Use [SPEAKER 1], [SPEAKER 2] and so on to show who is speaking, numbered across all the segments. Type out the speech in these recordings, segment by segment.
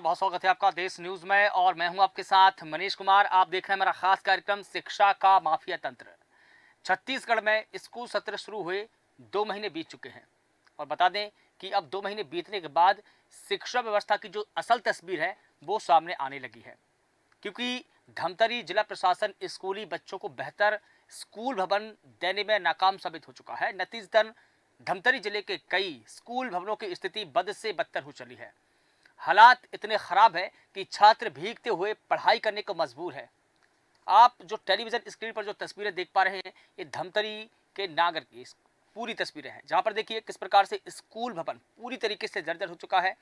[SPEAKER 1] बहुत स्वागत है आपका देश न्यूज में और मैं हूं आपके साथ मनीष कुमार। आप देख रहे हैं मेरा खास कार्यक्रम शिक्षा का माफिया तंत्र। छत्तीसगढ़ में स्कूल सत्र शुरू हुए 2 महीने बीत चुके हैं और बता दें कि अब 2 महीने बीतने के बाद शिक्षा व्यवस्था की जो असल तस्वीर है वो सामने आने लगी है, क्योंकि धमतरी जिला प्रशासन स्कूली बच्चों को बेहतर स्कूल भवन देने में नाकाम साबित हो चुका है। नतीजतन धमतरी जिले के कई स्कूल भवनों की स्थिति बद से बदतर हो चली है। हालात इतने खराब है कि छात्र भीगते हुए पढ़ाई करने को मजबूर है। आप जो टेलीविजन स्क्रीन पर जो तस्वीरें देख पा रहे हैं ये धमतरी के नागर की पूरी तस्वीरें हैं, जहां पर देखिए किस प्रकार से स्कूल भवन पूरी तरीके से जर्जर हो चुका है।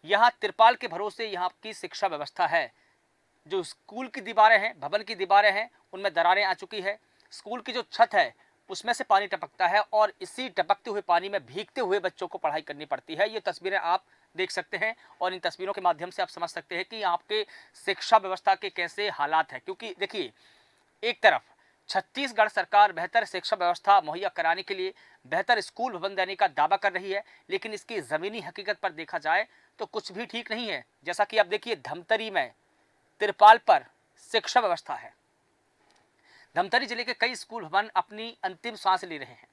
[SPEAKER 1] यहाँ तिरपाल के भरोसे यहाँ की शिक्षा व्यवस्था है। जो स्कूल की दीवारें हैं, भवन की दीवारें हैं, उनमें दरारें आ चुकी है। स्कूल की जो छत है उसमें से पानी टपकता है और इसी टपकते हुए पानी में भीगते हुए बच्चों को पढ़ाई करनी पड़ती है। ये तस्वीरें आप देख सकते हैं और इन तस्वीरों के माध्यम से आप समझ सकते हैं कि आपके शिक्षा व्यवस्था के कैसे हालात हैं। क्योंकि देखिए, एक तरफ छत्तीसगढ़ सरकार बेहतर शिक्षा व्यवस्था मुहैया कराने के लिए बेहतर स्कूल भवन देने का दावा कर रही है, लेकिन इसकी ज़मीनी हकीकत पर देखा जाए तो कुछ भी ठीक नहीं है। जैसा कि आप देखिए, धमतरी में तिरपाल पर शिक्षा व्यवस्था है। धमतरी जिले के कई स्कूल भवन अपनी अंतिम सांस ले रहे हैं।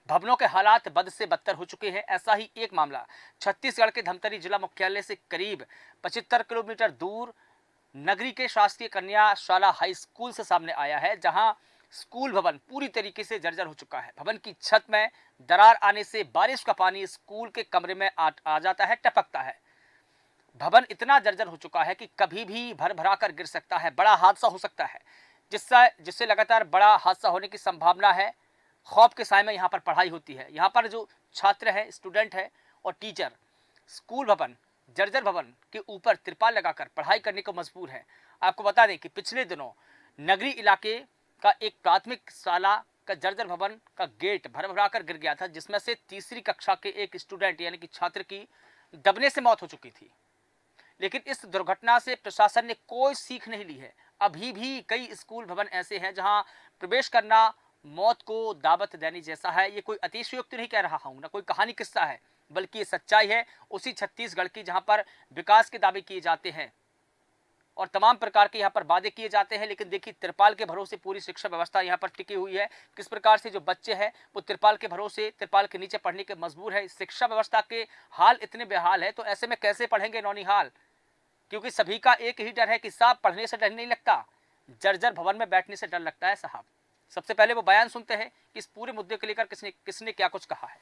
[SPEAKER 1] भवनों के हालात बद से बदतर हो चुके हैं। ऐसा ही एक मामला छत्तीसगढ़ के धमतरी जिला मुख्यालय से करीब 75 किलोमीटर दूर नगरी के शासकीय कन्या शाला हाई स्कूल से सामने आया है, जहां स्कूल भवन पूरी तरीके से जर्जर हो चुका है। भवन की छत में दरार आने से बारिश का पानी स्कूल के कमरे में आ जाता है, टपकता है। भवन इतना जर्जर हो चुका है कि कभी भी भर भरा कर गिर सकता है, बड़ा हादसा हो सकता है, जिससे लगातार बड़ा हादसा होने की संभावना है। खौफ के साए में यहाँ पर पढ़ाई होती है। यहाँ पर जो छात्र है, स्टूडेंट है और टीचर स्कूल भवन जर्जर भवन के ऊपर तिरपाल लगाकर पढ़ाई करने को मजबूर है। आपको बता दें कि पिछले दिनों नगरी इलाके का एक प्राथमिक शाला का जर्जर भवन का गेट भर भरा कर गिर गया था, जिसमें से तीसरी कक्षा के एक स्टूडेंट यानी कि छात्र की दबने से मौत हो चुकी थी। लेकिन इस दुर्घटना से प्रशासन ने कोई सीख नहीं ली है। अभी भी कई स्कूल भवन ऐसे हैं जहां प्रवेश करना मौत को दावत देने जैसा है। ये कोई अतिशयोक्ति नहीं कह रहा हूं, ना कोई कहानी किस्सा है, बल्कि ये सच्चाई है उसी छत्तीसगढ़ की, जहां पर विकास के दावे किए जाते हैं और तमाम प्रकार के यहाँ पर वादे किए जाते हैं। लेकिन देखिए, तिरपाल के भरोसे पूरी शिक्षा व्यवस्था यहाँ पर टिकी हुई है। किस प्रकार से जो बच्चे हैं वो तिरपाल के भरोसे, तिरपाल के नीचे पढ़ने के मजबूर है। शिक्षा व्यवस्था के हाल इतने बेहाल है तो ऐसे में कैसे पढ़ेंगे नौनिहाल? क्योंकि सभी का एक ही डर है कि साहब पढ़ने से डर नहीं लगता, जर्जर भवन में बैठने से डर लगता है साहब। सबसे पहले वो बयान सुनते हैं कि इस पूरे मुद्दे को लेकर किसने क्या कुछ कहा है।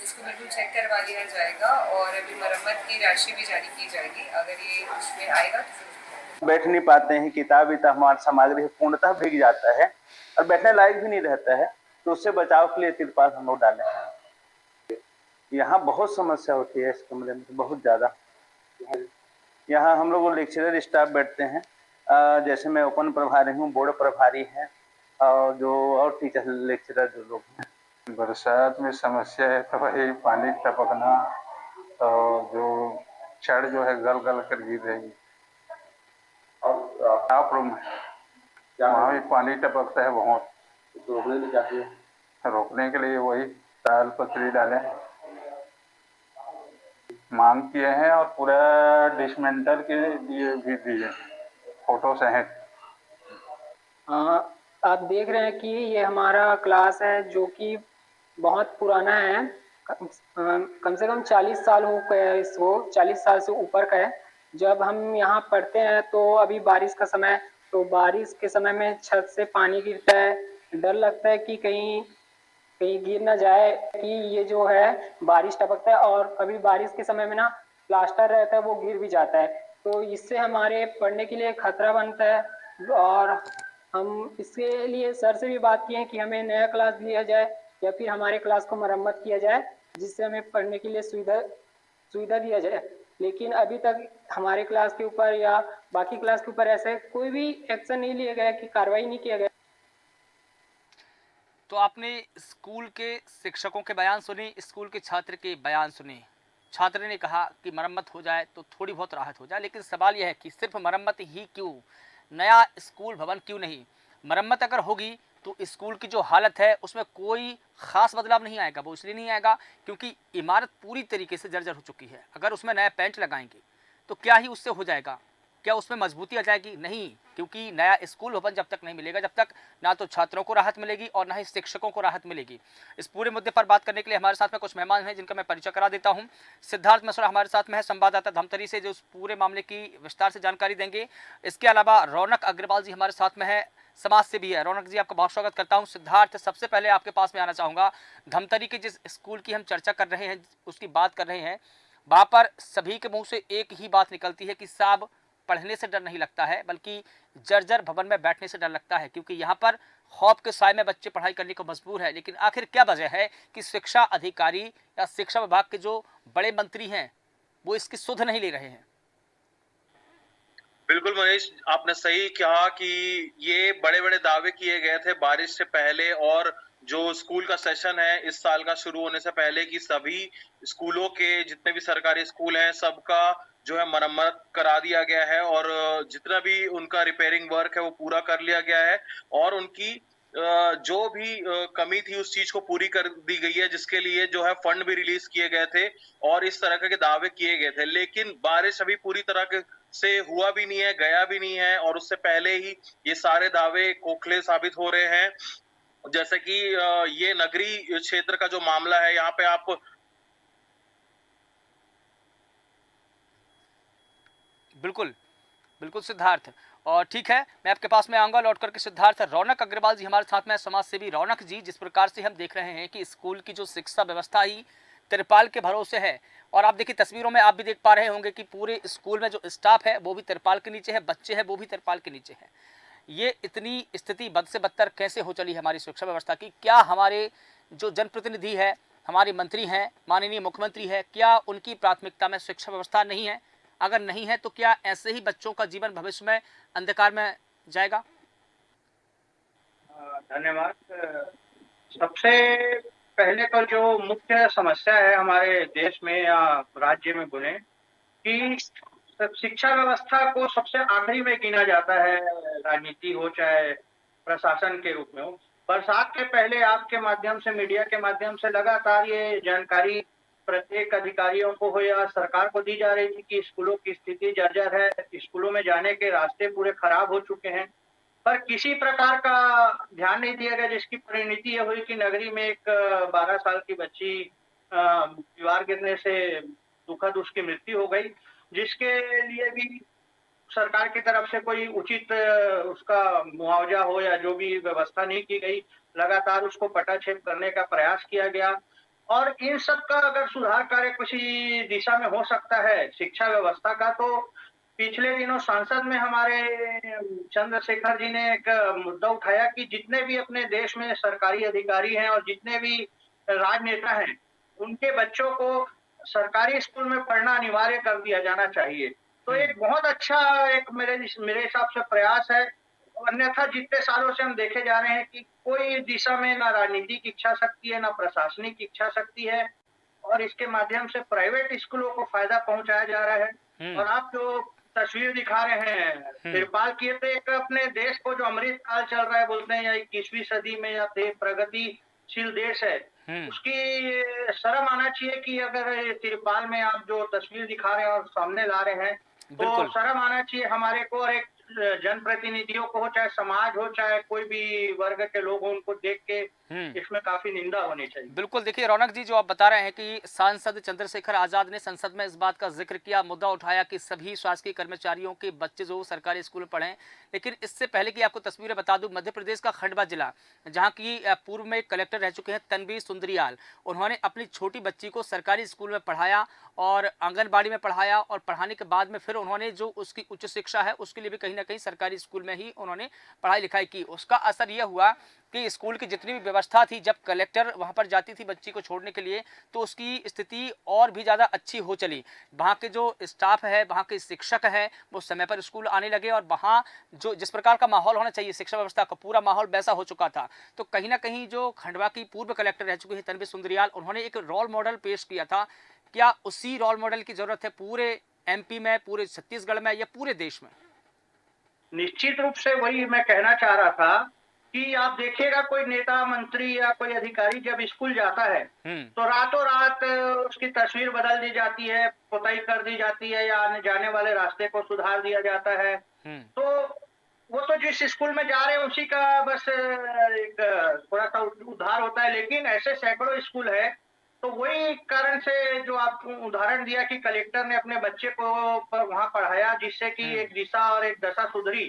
[SPEAKER 2] इसको बिल्कुल चेक करवा लिया जाएगा और अभी मरम्मत की राशि भी जारी की जाएगी। अगर ये उसमें आएगा तो
[SPEAKER 3] बैठ नहीं पाते हैं, किताब हमारा सामग्री पूर्णतः भीग जाता है और बैठने लायक भी नहीं रहता है, तो उससे बचाव के लिए तिरपाल हम लोग डाले हैं। यहाँ बहुत समस्या होती है इस कमरे में, बहुत ज़्यादा। यहाँ हम लोग लेक्चरर स्टाफ बैठते हैं, जैसे मैं ओपन प्रभारी हूँ, बोर्ड प्रभारी हैं और जो और टीचर लेक्चरर जो लोग हैं। बरसात में समस्या है तो वही पानी टपकना और जो छड़ जो है गल गल कर गिर रही। और आप रूम है वहाँ भी पानी टपकता है बहुत। रोकने के लिए रोकने के लिए वही ताल पत्री डाले मांग किए हैं और पूरा डिसमेंटल के लिए भी दिए फोटो सहित।
[SPEAKER 4] आप देख रहे हैं कि ये हमारा क्लास है जो कि बहुत पुराना है। कम से कम 40 साल हो गए हैं इसको, 40 साल से ऊपर का है। जब हम यहाँ पढ़ते हैं तो अभी बारिश का समय, तो बारिश के समय में छत से पानी गिरता है, डर लगता है कि कहीं कहीं गिर ना जाए, कि ये जो है बारिश टपकता है और कभी बारिश के समय में ना प्लास्टर रहता है वो गिर भी जाता है, तो इससे हमारे पढ़ने के लिए खतरा बनता है। और हम इसके लिए सर से भी बात किए कि हमें नया क्लास दिया जाए या फिर हमारे क्लास को मरम्मत किया जाए, जिससे हमें पढ़ने के लिए सुविधा दिया जाए। लेकिन अभी तक हमारे क्लास के ऊपर या बाकी क्लास के ऊपर ऐसे कोई भी एक्शन नहीं लिया गया, कि कार्रवाई नहीं किया गया।
[SPEAKER 1] तो आपने स्कूल के शिक्षकों के बयान सुने, स्कूल के छात्र के बयान सुने। छात्र ने कहा कि मरम्मत हो जाए तो थोड़ी बहुत राहत हो जाए, लेकिन सवाल यह है कि सिर्फ मरम्मत ही क्यों, नया स्कूल भवन क्यों नहीं? मरम्मत अगर होगी तो स्कूल की जो हालत है उसमें कोई ख़ास बदलाव नहीं आएगा। वो इसलिए नहीं आएगा क्योंकि इमारत पूरी तरीके से जर्जर हो चुकी है। अगर उसमें नया पेंट लगाएंगे तो क्या ही उससे हो जाएगा? क्या उसमें मजबूती आ जाएगी? नहीं, क्योंकि नया स्कूल भवन जब तक नहीं मिलेगा, जब तक ना तो छात्रों को राहत मिलेगी और ना ही शिक्षकों को राहत मिलेगी। इस पूरे मुद्दे पर बात करने के लिए हमारे साथ में कुछ मेहमान हैं जिनका मैं परिचय करा देता हूं। सिद्धार्थ मिश्रा हमारे साथ में है, संवाददाता धमतरी से, जो इस पूरे मामले की विस्तार से जानकारी देंगे। इसके अलावा रौनक अग्रवाल जी हमारे साथ में है, समाज से भी है। रौनक जी, आपका बहुत स्वागत करता हूं। सिद्धार्थ, सबसे पहले आपके पास में आना चाहूँगा। धमतरी के जिस स्कूल की हम चर्चा कर रहे हैं, उसकी बात कर रहे हैं, वहाँ पर सभी के मुँह से एक ही बात निकलती है कि साहब पढ़ने से डर नहीं लगता है, बल्कि जर्जर भवन में बैठने से डर लगता है, क्योंकि यहाँ पर खौफ के साए में बच्चे पढ़ाई करने को मजबूर है। लेकिन आखिर क्या वजह है कि शिक्षा अधिकारी या शिक्षा विभाग के जो बड़े मंत्री हैं वो इसकी सुध नहीं ले रहे हैं?
[SPEAKER 5] बिल्कुल मनीष, आपने सही कहा कि ये बड़े बड़े दावे किए गए थे बारिश से पहले और जो स्कूल का सेशन है इस साल का शुरू होने से पहले, कि सभी स्कूलों के जितने भी सरकारी स्कूल हैं सबका जो है मरम्मत करा दिया गया है और जितना भी उनका रिपेयरिंग वर्क है वो पूरा कर लिया गया है और उनकी जो भी कमी थी उस चीज को पूरी कर दी गई है, जिसके लिए जो है फंड भी रिलीज किए गए थे और इस तरह के दावे किए गए थे। लेकिन बारिश अभी पूरी तरह के से हुआ भी नहीं है, गया भी नहीं है और उससे पहले ही ये सारे दावे खोखले साबित हो रहे हैं। जैसे कि ये नगरी क्षेत्र का जो मामला है, यहाँ पे आप
[SPEAKER 1] बिल्कुल बिल्कुल सिद्धार्थ, और ठीक है, मैं आपके पास में आऊंगा लौट करके। सिद्धार्थ, रौनक अग्रवाल जी हमारे साथ में, समाज सेवी। रौनक जी, जिस प्रकार से हम देख रहे हैं कि स्कूल की जो शिक्षा व्यवस्था ही तिरपाल के भरोसे है, और आप देखिए तस्वीरों में आप भी देख पा रहे होंगे कि पूरे स्कूल में जो स्टाफ है वो भी तिरपाल के नीचे है, बच्चे हैं वो भी तिरपाल के नीचे हैं। ये इतनी स्थिति बद से बदतर कैसे हो चली है हमारी शिक्षा व्यवस्था की? क्या हमारे जो जनप्रतिनिधि है, हमारे मंत्री हैं, माननीय मुख्यमंत्री है, क्या उनकी प्राथमिकता में शिक्षा व्यवस्था नहीं है? अगर नहीं है तो क्या ऐसे ही बच्चों का जीवन भविष्य में अंधकार में जाएगा?
[SPEAKER 6] धन्यवाद। सबसे पहले तो जो मुख्य समस्या है हमारे देश में या राज्य में बोले कि शिक्षा व्यवस्था को सबसे आखिरी में गिना जाता है, राजनीति हो चाहे प्रशासन के रूप में हो। बरसात के पहले आपके माध्यम से, मीडिया के माध्यम से लगातार ये जानकारी प्रत्येक अधिकारियों को हो या सरकार को दी जा रही थी कि स्कूलों की स्थिति जर्जर है, स्कूलों में जाने के रास्ते पूरे खराब हो चुके हैं, पर किसी प्रकार का ध्यान नहीं दिया गया, जिसकी परिणति ये हुई कि नगरी में एक 12 साल की बच्ची दीवार गिरने से दुखद उसकी मृत्यु हो गई, जिसके लिए भी सरकार की तरफ से कोई उचित उसका मुआवजा हो या जो भी व्यवस्था नहीं की गई। लगातार उसको पटाक्षेप करने का प्रयास किया गया और इन सब का अगर सुधार कार्य किसी दिशा में हो सकता है शिक्षा व्यवस्था का, तो पिछले दिनों संसद में हमारे चंद्रशेखर जी ने एक मुद्दा उठाया कि जितने भी अपने देश में सरकारी अधिकारी हैं और जितने भी राजनेता हैं, उनके बच्चों को सरकारी स्कूल में पढ़ना अनिवार्य कर दिया जाना चाहिए। तो एक बहुत अच्छा एक मेरे हिसाब से प्रयास है। अन्यथा जितने सालों से हम देखे जा रहे हैं कि कोई दिशा में ना राजनीतिक इच्छा शक्ति है, ना प्रशासनिक इच्छा शक्ति है और इसके माध्यम से प्राइवेट स्कूलों को फायदा पहुंचाया जा रहा है। और आप जो तस्वीर दिखा रहे हैं तिरपाल की, तो एक अपने देश को जो अमृत काल चल रहा है बोलते हैं, या 21वीं सदी में या प्रगतिशील देश है, उसकी शर्म आना चाहिए कि अगर तिरपाल में आप जो तस्वीर दिखा रहे हैं और सामने ला रहे हैं, तो शर्म आना चाहिए हमारे को और एक जनप्रतिनिधियों को हो, चाहे समाज हो, चाहे कोई भी वर्ग के लोग हो, उनको देख के इसमें काफी निंदा होनी चाहिए।
[SPEAKER 1] बिल्कुल, देखिए रौनक जी, जो आप बता रहे हैं कि सांसद चंद्रशेखर आजाद ने संसद में इस बात का जिक्र किया, मुद्दा उठाया कि सभी शासकीय कर्मचारियों के बच्चे जो सरकारी स्कूल में पढ़ें। लेकिन इससे पहले की आपको तस्वीरें बता दूं, मध्य प्रदेश का खंडवा जिला, जहां की पूर्व में कलेक्टर रह चुके हैं तनवीर सुंदरियाल, उन्होंने अपनी छोटी बच्ची को सरकारी स्कूल में पढ़ाया और आंगनबाड़ी में पढ़ाया, और पढ़ाने के बाद में फिर उन्होंने जो उसकी उच्च शिक्षा है उसके लिए भी कहीं ना कहीं सरकारी स्कूल में ही उन्होंने पढ़ाई लिखाई की। उसका असर यह हुआ कि स्कूल की जितनी भी व्यवस्था थी, जब कलेक्टर वहां पर जाती थी बच्ची को छोड़ने के लिए, तो उसकी स्थिति और भी ज़्यादा अच्छी हो चली। वहाँ के जो स्टाफ है, वहाँ के शिक्षक है, वो समय पर स्कूल आने लगे और वहाँ जो जिस प्रकार का माहौल होना चाहिए शिक्षा व्यवस्था का, पूरा माहौल वैसा हो चुका था। तो कहीं ना कहीं जो खंडवा की पूर्व कलेक्टर रह चुकी है तनवीर सुंदरियाल, उन्होंने एक रोल मॉडल पेश किया था। क्या उसी रोल मॉडल की जरूरत है पूरे MP में, पूरे छत्तीसगढ़ में, या पूरे देश में?
[SPEAKER 6] निश्चित रूप से वही मैं कहना चाह रहा था कि आप देखिएगा कोई नेता मंत्री या कोई अधिकारी जब स्कूल जाता है तो रातों रात उसकी तस्वीर बदल दी जाती है, पुताई कर दी जाती है या आने जाने वाले रास्ते को सुधार दिया जाता है। तो वो तो जिस स्कूल में जा रहे हैं उसी का बस एक थोड़ा सा उद्धार होता है, लेकिन ऐसे सैकड़ों स्कूल है। तो वही कारण से जो आप उदाहरण दिया कि कलेक्टर ने अपने बच्चे को वहां पढ़ाया जिससे कि एक दिशा और एक दशा सुधरी,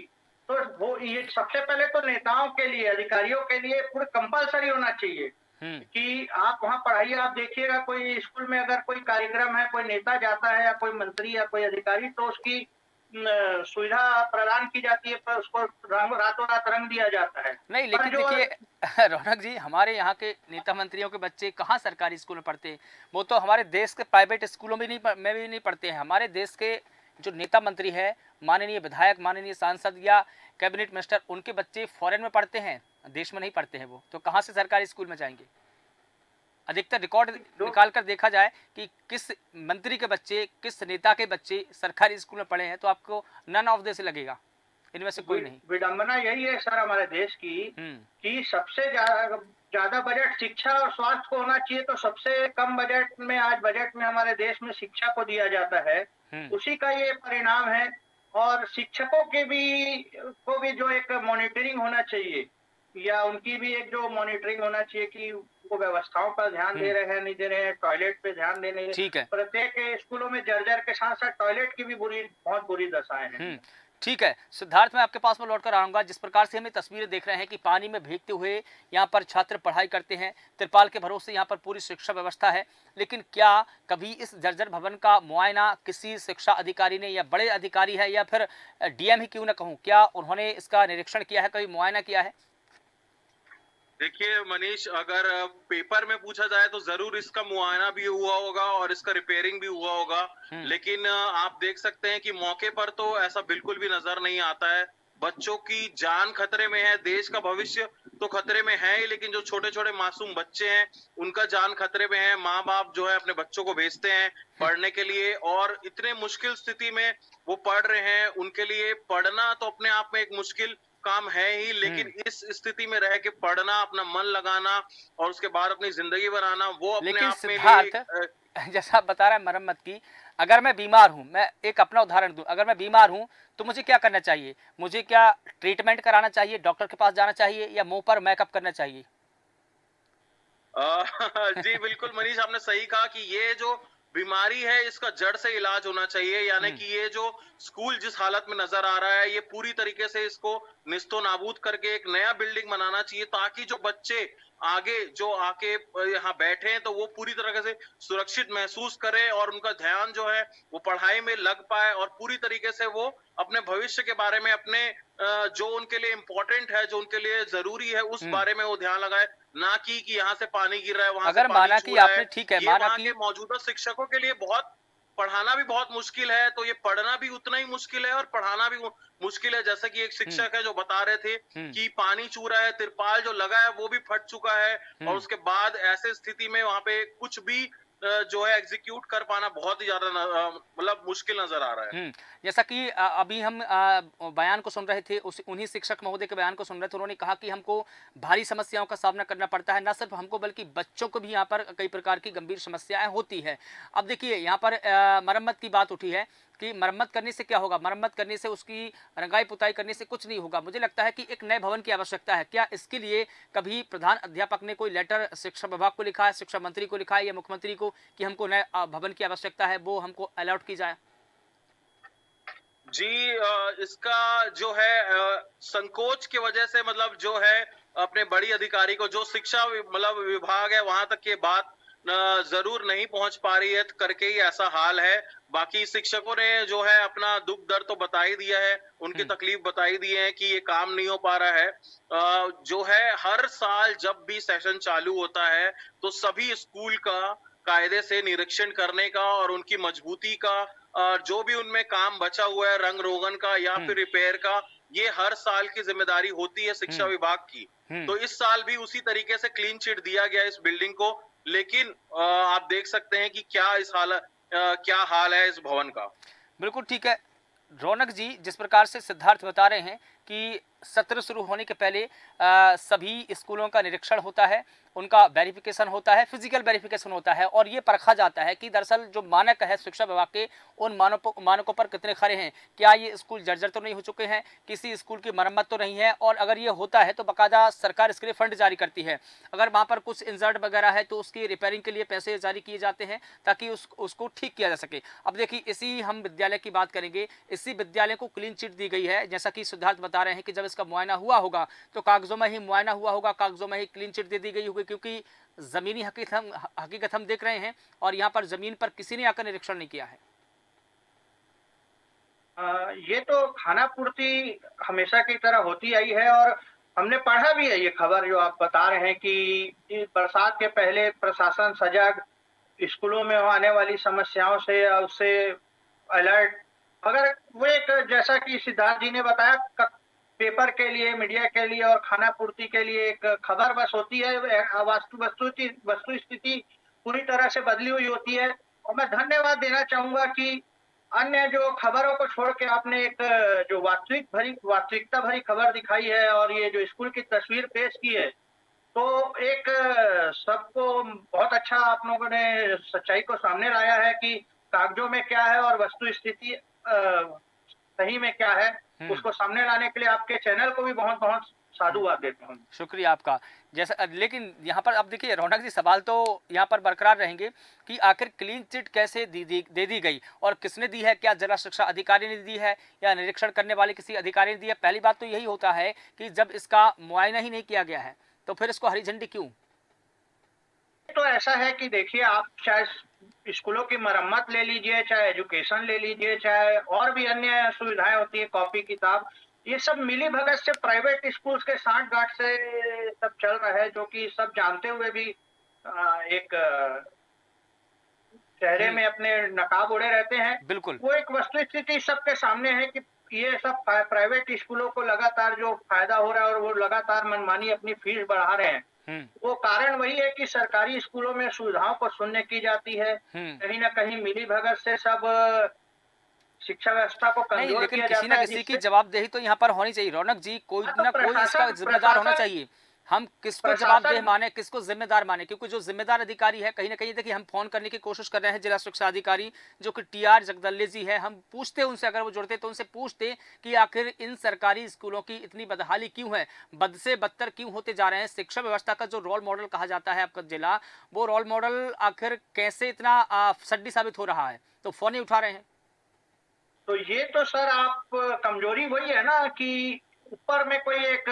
[SPEAKER 6] तो वो ये सबसे पहले तो नेताओं के लिए, अधिकारियों के लिए पूरा कंपलसरी होना चाहिए कि आप वहां पढ़ाइए। आप देखिएगा कोई स्कूल में अगर कोई कार्यक्रम है, कोई नेता जाता है या कोई मंत्री या कोई अधिकारी, तो उसकी सुविधा प्रदान की जाती है, पर उसको रातों रात रंग दिया जाता है।
[SPEAKER 1] नहीं,
[SPEAKER 6] पर
[SPEAKER 1] लेकिन
[SPEAKER 6] जो
[SPEAKER 1] देखिए रौनक जी, हमारे यहाँ के नेता मंत्रियों के बच्चे कहाँ सरकारी स्कूल में पढ़ते हैं? वो तो हमारे देश के प्राइवेट स्कूलों में में भी नहीं पढ़ते हैं। हमारे देश के जो नेता मंत्री है, माननीय विधायक, माननीय सांसद या कैबिनेट मिनिस्टर, उनके बच्चे फॉरेन में पढ़ते हैं, देश में नहीं पढ़ते हैं। वो तो कहाँ से सरकारी स्कूल में जाएंगे? अधिकतर रिकॉर्ड निकाल कर देखा जाए कि किस मंत्री के बच्चे, किस नेता के बच्चे सरकारी स्कूल में पढ़े हैं, तो आपको नन ऑफ दिस लगेगा, इनमें से कोई नहीं।
[SPEAKER 6] विडंबना यही है सर हमारे देश की कि सबसे ज्यादा बजट शिक्षा और स्वास्थ्य को होना चाहिए, तो सबसे कम बजट में आज बजट में हमारे देश में शिक्षा को दिया जाता है। उसी का ये परिणाम है। और शिक्षकों के भी जो एक मॉनिटरिंग होना चाहिए, या उनकी भी एक जो मॉनिटरिंग होना चाहिए कि वो व्यवस्थाओं पर ध्यान दे रहे हैं, नहीं दे रहे हैं, टॉयलेट पे ध्यान दे रहे हैं।
[SPEAKER 1] ठीक है,
[SPEAKER 6] प्रत्येक स्कूलों में जर्जर के साथ साथ टॉयलेट की भी बहुत बुरी दशाएं हैं।
[SPEAKER 1] ठीक है सिद्धार्थ, मैं आपके पास में लौट कर आऊँगा। जिस प्रकार से हमें तस्वीरें देख रहे हैं कि पानी में भीगते हुए यहाँ पर छात्र पढ़ाई करते हैं, तिरपाल के भरोसे यहाँ पर पूरी शिक्षा व्यवस्था है, लेकिन क्या कभी इस जर्जर भवन का मुआयना किसी शिक्षा अधिकारी ने, या बड़े अधिकारी है या फिर डीएम ही क्यों ना कहूँ, क्या उन्होंने इसका निरीक्षण किया है, कभी मुआयना किया है?
[SPEAKER 5] देखिए मनीष, अगर पेपर में पूछा जाए तो जरूर इसका मुआयना भी हुआ होगा और इसका रिपेयरिंग भी हुआ होगा, लेकिन आप देख सकते हैं कि मौके पर तो ऐसा बिल्कुल भी नजर नहीं आता है। बच्चों की जान खतरे में है, देश का भविष्य तो खतरे में है ही, लेकिन जो छोटे छोटे मासूम बच्चे हैं उनका जान खतरे में है। माँ बाप जो है अपने बच्चों को भेजते हैं पढ़ने के लिए, और इतने मुश्किल स्थिति में वो पढ़ रहे हैं। उनके लिए पढ़ना तो अपने आप में एक मुश्किल काम है ही, लेकिन इस स्थिति में रह के पढ़ना, अपना मन लगाना और उसके बाद अपनी जिंदगी बनाना, वो अपने
[SPEAKER 1] लेकिन
[SPEAKER 5] आप में
[SPEAKER 1] सिद्धार्थ, जैसा आप बता रहे हैं मरम्मत की, अगर मैं बीमार हूं, मैं एक अपना उदाहरण दूं, अगर मैं बीमार हूं तो मुझे क्या करना चाहिए? मुझे क्या ट्रीटमेंट कराना चाहिए, डॉक्टर के पास जाना चाहिए, या मुंह पर मेकअप करना चाहिए?
[SPEAKER 5] जी बिल्कुल मनीष, आपने सही कहा कि ये जो बीमारी है इसका जड़ से इलाज होना चाहिए, यानी कि ये जो स्कूल जिस हालत में नजर आ रहा है, ये पूरी तरीके से इसको निस्तो नाबूद करके एक नया बिल्डिंग बनाना चाहिए, ताकि जो बच्चे आगे जो आके यहाँ बैठे हैं तो वो पूरी तरह से सुरक्षित महसूस करें और उनका ध्यान जो है वो पढ़ाई में लग पाए, और पूरी तरीके से वो अपने भविष्य के बारे में, अपने जो उनके लिए इम्पोर्टेंट है, जो उनके लिए जरूरी है, उस बारे में वो ध्यान लगाए, ना कि यहाँ से पानी गिर रहा है, वहां से
[SPEAKER 1] अगर
[SPEAKER 5] पानी
[SPEAKER 1] माना
[SPEAKER 5] छू
[SPEAKER 1] कि
[SPEAKER 5] रहा
[SPEAKER 1] आपने,
[SPEAKER 5] है।
[SPEAKER 1] ठीक है,
[SPEAKER 5] ये
[SPEAKER 1] माना
[SPEAKER 5] वहाँ
[SPEAKER 1] कि
[SPEAKER 5] के मौजूदा शिक्षकों के लिए बहुत, पढ़ाना भी बहुत मुश्किल है, तो ये पढ़ना भी उतना ही मुश्किल है और पढ़ाना भी मुश्किल है। जैसे कि एक शिक्षक है जो बता रहे थे कि पानी छू रहा है, तिरपाल जो लगा है वो भी फट चुका है, और उसके बाद ऐसे स्थिति में वहां पे कुछ भी जो है एग्जीक्यूट कर पाना बहुत ही ज्यादा मतलब मुश्किल नजर आ रहा है।
[SPEAKER 1] जैसा कि अभी हम बयान को सुन रहे थे, उन्हीं शिक्षक महोदय के बयान को सुन रहे थे, उन्होंने कहा कि हमको भारी समस्याओं का सामना करना पड़ता है, न सिर्फ हमको बल्कि बच्चों को भी यहाँ पर कई प्रकार की गंभीर समस्याएं होती है। अब देखिए यहाँ पर मरम्मत की बात उठी है कि मरम्मत करने से क्या होगा? मरम्मत करने से, उसकी रंगाई पुताई करने से कुछ नहीं होगा। मुझे लगता है कि एक नए भवन की आवश्यकता है। क्या इसके लिए कभी प्रधान अध्यापक ने कोई लेटर शिक्षा विभाग को लिखा है, शिक्षा मंत्री को लिखा है या मुख्यमंत्री को, कि हमको नए भवन की आवश्यकता है, वो हमको अलॉट की जाए?
[SPEAKER 5] जी इसका जो है संकोच की वजह से, मतलब जो है अपने बड़ी अधिकारी को, जो शिक्षा मतलब विभाग है, वहां तक ये बात जरूर नहीं पहुंच पा रही है, करके ही ऐसा हाल है। बाकी शिक्षकों ने जो है अपना दुख दर्द तो बता ही दिया है, उनकी तकलीफ बताई दी है कि ये काम नहीं हो पा रहा है। जो है हर साल जब भी सेशन चालू होता है तो सभी स्कूल का कायदे से निरीक्षण करने का और उनकी मजबूती का, जो भी उनमें काम बचा हुआ है रंग रोगन का या फिर रिपेयर का, ये हर साल की जिम्मेदारी होती है शिक्षा विभाग की। तो इस साल भी उसी तरीके से क्लीन चिट दिया गया इस बिल्डिंग को, लेकिन आप देख सकते हैं कि क्या हाल है इस भवन का।
[SPEAKER 1] बिल्कुल ठीक है रौनक जी, जिस प्रकार से सिद्धार्थ बता रहे हैं कि सत्र शुरू होने के पहले सभी स्कूलों का निरीक्षण होता है, उनका वेरिफिकेशन होता है, फिजिकल वेरिफिकेशन होता है और ये परखा जाता है कि दरअसल जो मानक है शिक्षा विभाग के, उन मानकों पर कितने खरे हैं। क्या ये स्कूल जर्जर तो नहीं हो चुके हैं, किसी स्कूल की मरम्मत तो नहीं है, और अगर ये होता है तो बाकायदा सरकार इसके लिए फंड जारी करती है। अगर वहाँ पर कुछ इंजर्ड वगैरह है तो उसकी रिपेयरिंग के लिए पैसे जारी किए जाते हैं ताकि उसको ठीक किया जा सके। अब देखिए, इसी हम विद्यालय की बात करेंगे, इसी विद्यालय को क्लीन चिट दी गई है। जैसा कि सिद्धार्थ बता रहे हैं कि जब इसका मुआयना हुआ होगा तो कागजों में ही मुआयना हुआ होगा, कागजों में ही क्लीन चिट दे दी गई होगी, क्योंकि जमीनी हकीकत हम देख रहे हैं और यहाँ पर जमीन पर किसी ने आकर निरीक्षण नहीं किया है।
[SPEAKER 6] ये तो खाना पूर्ति हमेशा की तरह होती आई है और हमने पढ़ा भी है ये खबर जो आप बता रहे हैं कि बरसात के पहले प्रशासन सजग, स्कूलों में आने वाली समस्याओं से उससे अलर्ट। अगर वो एक जैसा कि सिद्धार्थ जी ने बताया पेपर के लिए, मीडिया के लिए और खाना पूर्ति के लिए एक खबर बस होती है, वस्तु स्थिति पूरी तरह से बदली हुई होती है। और मैं धन्यवाद देना चाहूंगा कि अन्य जो खबरों को छोड़ के आपने एक जो वास्तविकता भरी खबर दिखाई है और ये जो स्कूल की तस्वीर पेश की है, तो एक सबको बहुत अच्छा आप लोगों ने सच्चाई को सामने लाया है कि कागजों में क्या है और वस्तु स्थिति सही में क्या है, उसको सामने लाने के लिए आपके चैनल को भी बहुत बहुत साधुवाद देता हूँ।
[SPEAKER 1] शुक्रिया आपका। जैसा लेकिन यहाँ पर अब देखिए रौनक जी, सवाल तो यहाँ पर बरकरार रहेंगे कि आखिर क्लीन चिट कैसे दे दी गई और किसने दी है? क्या जिला शिक्षा अधिकारी ने दी है या निरीक्षण करने वाले किसी अधिकारी ने दी है? पहली बात तो यही होता है कि जब इसका मुआयना ही नहीं किया गया है तो फिर इसको हरी झंडी क्यों?
[SPEAKER 6] तो ऐसा है कि देखिए, आप चाहे स्कूलों की मरम्मत ले लीजिए, चाहे एजुकेशन ले लीजिए, चाहे और भी अन्य सुविधाएं होती है, कॉपी किताब, ये सब मिली भगत से प्राइवेट स्कूल्स के सांठ-गांठ से सब चल रहा है, जो कि सब जानते हुए भी एक चेहरे में अपने नकाब ओढ़े रहते हैं।
[SPEAKER 1] बिल्कुल।
[SPEAKER 6] वो एक वस्तुस्थिति सबके सामने है कि ये सब प्राइवेट स्कूलों को लगातार जो फायदा हो रहा है और वो लगातार मनमानी अपनी फीस बढ़ा रहे हैं, वो कारण वही है कि सरकारी स्कूलों में सुविधाओं को शून्य की जाती है। कहीं ना कहीं मिली भगत से सब शिक्षा व्यवस्था को
[SPEAKER 1] नहीं,
[SPEAKER 6] कमजोर
[SPEAKER 1] लेकिन
[SPEAKER 6] किया
[SPEAKER 1] किसी
[SPEAKER 6] जाता
[SPEAKER 1] ना
[SPEAKER 6] है,
[SPEAKER 1] किसी की
[SPEAKER 6] जिससे
[SPEAKER 1] जवाबदेही तो यहाँ पर होनी चाहिए रौनक जी। कोई
[SPEAKER 6] हाँ, तो
[SPEAKER 1] ना कोई इसका जिम्मेदार होना चाहिए। हम किसको जवाबदेह माने, किसको जिम्मेदार माने? क्योंकि जो जिम्मेदार अधिकारी है, कहीं ना कहीं देखिए हम फोन करने की कोशिश कर रहे हैं जिला शिक्षा अधिकारी जो कि टीआर जगदल्ले जी है, हम पूछते उनसे, अगर वो जुड़ते तो उनसे पूछते कि आखिर इन सरकारी स्कूलों की इतनी बदहाली क्यों है, बद से बदतर क्यों होते जा रहे हैं। शिक्षा व्यवस्था का जो रोल मॉडल कहा जाता है आपका जिला, वो रोल मॉडल आखिर कैसे इतना सड्डी साबित हो रहा है? तो फोन ही उठा रहे हैं।
[SPEAKER 6] तो ये तो सर आप कमजोरी वही है ना कि ऊपर में कोई एक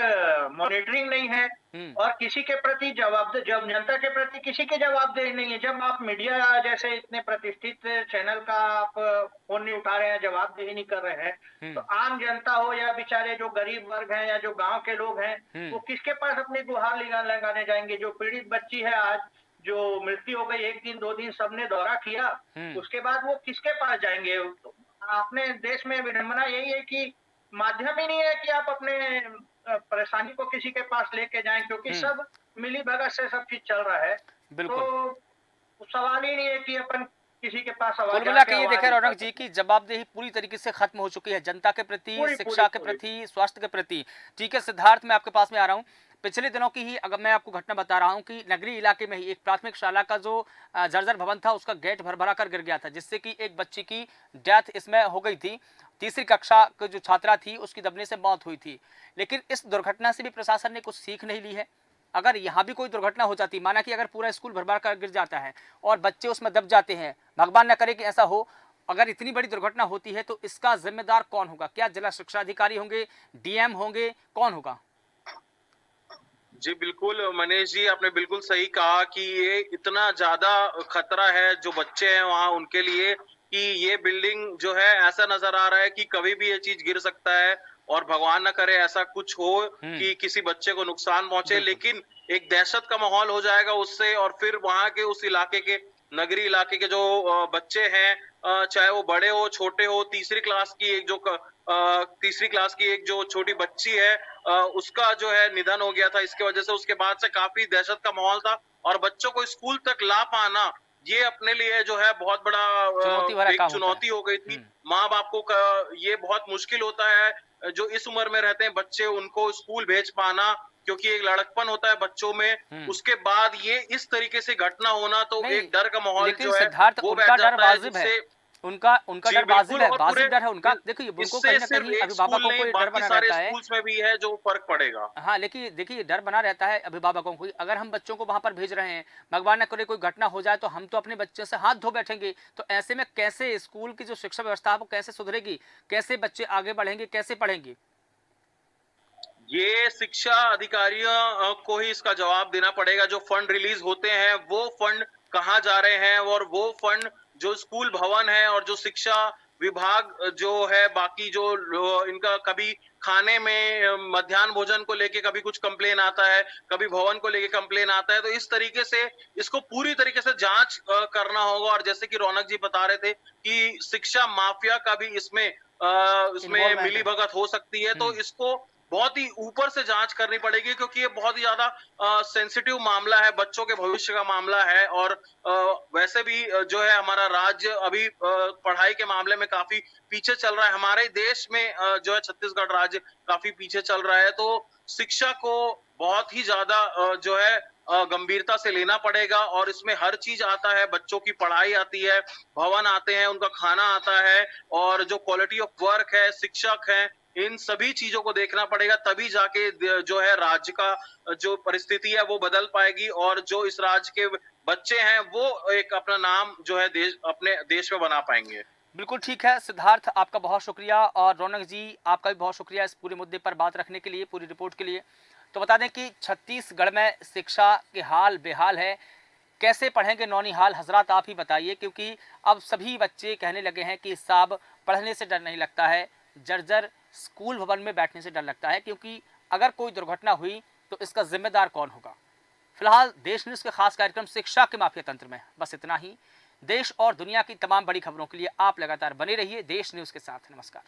[SPEAKER 6] मॉनिटरिंग नहीं है और किसी के प्रति जब जनता के प्रति किसी के जवाबदेही नहीं है। जब आप मीडिया जैसे इतने प्रतिष्ठित चैनल का आप फोन नहीं उठा रहे हैं, जवाबदेही नहीं कर रहे हैं, तो आम जनता हो या बेचारे जो गरीब वर्ग हैं या जो गांव के लोग हैं, वो किसके पास अपनी गुहार लगाने जाएंगे? जो पीड़ित बच्ची है आज, जो मृत्यु हो गई, 1 दिन 2 दिन सबने दौरा किया, उसके बाद वो किसके पास जाएंगे? अपने देश में विडंबना यही है कि माध्यम ही नहीं है कि आप अपने परेशानी को किसी के पास लेके जाएं, क्योंकि सब मिली भगत से सब चीज चल रहा है। तो सवाल ही नहीं है कि अपन किसी के पास आवाज।
[SPEAKER 1] कुल मिला के ये देखे रौनक जी की जवाबदेही पूरी तरीके से खत्म हो चुकी है जनता के प्रति, शिक्षा के प्रति, स्वास्थ्य के प्रति। ठीक है सिद्धार्थ, मैं आपके पास में आ रहा हूँ। पिछले दिनों की ही अगर मैं आपको घटना बता रहा हूं कि नगरी इलाके में ही एक प्राथमिक शाला का जो जर्जर भवन था उसका गेट भर कर गिर गया था, जिससे कि एक बच्ची की डेथ इसमें हो गई थी। तीसरी कक्षा की जो छात्रा थी उसकी दबने से मौत हुई थी। लेकिन इस दुर्घटना से भी प्रशासन ने कुछ सीख नहीं ली है। अगर यहाँ भी कोई दुर्घटना हो जाती, माना कि अगर पूरा स्कूल भर कर गिर जाता है और बच्चे उसमें दब जाते हैं, भगवान न करे कि ऐसा हो, अगर इतनी बड़ी दुर्घटना होती है तो इसका जिम्मेदार कौन होगा? क्या जिला शिक्षा अधिकारी होंगे, डीएम होंगे, कौन होगा?
[SPEAKER 5] जी बिल्कुल मनीष जी, आपने बिल्कुल सही कहा कि ये इतना ज्यादा खतरा है जो बच्चे हैं वहाँ उनके लिए कि ये बिल्डिंग जो है ऐसा नजर आ रहा है कि कभी भी ये चीज गिर सकता है और भगवान न करे ऐसा कुछ हो कि किसी बच्चे को नुकसान पहुंचे। लेकिन एक दहशत का माहौल हो जाएगा उससे, और फिर वहाँ के उस इलाके के, नगरी इलाके के जो बच्चे हैं, चाहे वो बड़े हो छोटे हो, तीसरी क्लास की एक जो छोटी बच्ची है, उसका जो है निधन हो गया था इसके वजह से। उसके बाद से काफी दहशत का माहौल था और बच्चों को स्कूल तक ला पाना ये अपने लिए जो है बहुत बड़ा
[SPEAKER 1] चुनौती भरा
[SPEAKER 5] एक
[SPEAKER 1] काम होता है।
[SPEAKER 5] चुनौती हो गई थी। माँ बाप को ये बहुत मुश्किल होता है, जो इस उम्र में रहते हैं बच्चे, उनको स्कूल भेज पाना, क्योंकि एक लड़कपन होता है बच्चों में। उसके बाद ये इस तरीके से घटना होना, तो
[SPEAKER 1] नहीं,
[SPEAKER 5] एक डर का माहौल
[SPEAKER 1] लेकिन
[SPEAKER 5] जो है
[SPEAKER 1] सिद्धार्थ
[SPEAKER 5] वो
[SPEAKER 1] उनका
[SPEAKER 5] बैठ
[SPEAKER 1] डर
[SPEAKER 5] जाता है,
[SPEAKER 1] वाजिब है।
[SPEAKER 5] जिससे
[SPEAKER 1] उनका
[SPEAKER 5] जी
[SPEAKER 1] डर
[SPEAKER 5] बिल्कुल,
[SPEAKER 1] वाजिब है,
[SPEAKER 5] और
[SPEAKER 1] वाजिब डर है उनका। देखिए उनको
[SPEAKER 5] इससे
[SPEAKER 1] कहीं ना
[SPEAKER 5] सिर्फ
[SPEAKER 1] कहीं
[SPEAKER 5] एक स्कूल
[SPEAKER 1] अभिभावकों को
[SPEAKER 5] नहीं,
[SPEAKER 1] ये डर
[SPEAKER 5] बाकी
[SPEAKER 1] बना
[SPEAKER 5] सारे
[SPEAKER 1] रहता है।
[SPEAKER 5] स्कूल्स में भी है जो फर्क पड़ेगा।
[SPEAKER 1] हाँ, लेकिन देखिए डर बना रहता है अभिभावकों को, अगर हम बच्चों को वहां पर भेज रहे हैं, भगवान न करे कोई घटना हो जाए तो हम तो अपने बच्चों से हाथ धो बैठेंगे। तो ऐसे में कैसे स्कूल की जो शिक्षा व्यवस्था है वो कैसे सुधरेगी, कैसे बच्चे आगे बढ़ेंगे, कैसे पढ़ेंगे?
[SPEAKER 5] ये शिक्षा अधिकारियों को ही इसका जवाब देना पड़ेगा। जो फंड रिलीज होते हैं वो फंड कहाँ जा रहे हैं, और वो फंड जो स्कूल भवन है और जो शिक्षा विभाग जो है, बाकी जो इनका कभी खाने में मध्याह्न भोजन को लेके कभी कुछ कंप्लेन आता है, कभी भवन को लेके कंप्लेन आता है, तो इस तरीके से इसको पूरी तरीके से जांच करना होगा। और जैसे कि रौनक जी बता रहे थे कि शिक्षा माफिया का भी इसमें
[SPEAKER 1] इन्वॉल्वमेंट
[SPEAKER 5] मिली
[SPEAKER 1] है।
[SPEAKER 5] भगत हो सकती है, तो इसको बहुत ही ऊपर से जांच करनी पड़ेगी, क्योंकि ये बहुत ही ज्यादा सेंसिटिव मामला है, बच्चों के भविष्य का मामला है। और वैसे भी जो है हमारा राज्य अभी पढ़ाई के मामले में काफी पीछे चल रहा है। हमारे देश में जो है छत्तीसगढ़ राज्य काफी पीछे चल रहा है, तो शिक्षा को बहुत ही ज्यादा जो है गंभीरता से लेना पड़ेगा। और इसमें हर चीज आता है, बच्चों की पढ़ाई आती है, भवन आते हैं, उनका खाना आता है, और जो क्वालिटी ऑफ वर्क है, शिक्षक है, इन सभी चीजों को देखना पड़ेगा। तभी जाके जो है राज्य का जो परिस्थिति है वो बदल पाएगी, और जो इस राज्य के बच्चे हैं वो एक अपना नाम जो है अपने देश में बना पाएंगे।
[SPEAKER 1] बिल्कुल ठीक है सिद्धार्थ, आपका बहुत शुक्रिया, और रौनक जी आपका भी बहुत शुक्रिया इस पूरे मुद्दे पर बात रखने के लिए, पूरी रिपोर्ट के लिए। तो बता दें कि छत्तीसगढ़ में शिक्षा के हाल बेहाल है। कैसे पढ़ेंगे नौनिहाल हजरात, आप ही बताइए, क्योंकि अब सभी बच्चे कहने लगे हैं कि साहब पढ़ने से डर नहीं लगता है, जर्जर स्कूल भवन में बैठने से डर लगता है, क्योंकि अगर कोई दुर्घटना हुई तो इसका जिम्मेदार कौन होगा। फिलहाल देश न्यूज़ के खास कार्यक्रम शिक्षा के माफिया तंत्र में बस इतना ही। देश और दुनिया की तमाम बड़ी खबरों के लिए आप लगातार बने रहिए देश न्यूज़ के साथ। नमस्कार।